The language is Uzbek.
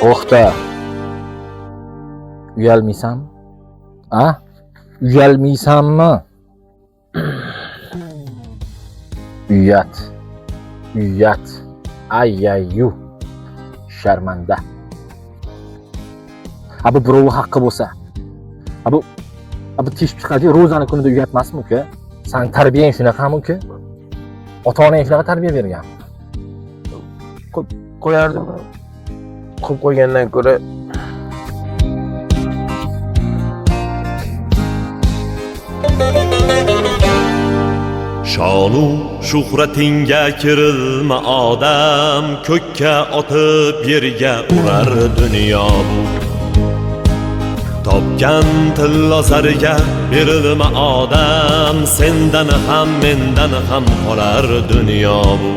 To'xta. Uyalmaysanmi? A? Uyalmaysanmi? Uyat. Uyat. Ayyayu. Sharmanda. Bu birovi haqqi bo'lsa. Bu teshib chiqadi, Ro'zani kunida uyatmasmi uka? Sen tarbiyang shunaqami uka? Ota-onang shunaqa tarbiya bergan. Qo'yardim. Qo'yib qo'ygandan ko'ra Shonu shuhratingga kirilma odam, ko'kka otib yerga urar dunyo bu. Topgan tilla zariga berilma odam, sendan ham mendan ham qolar dunyo bu.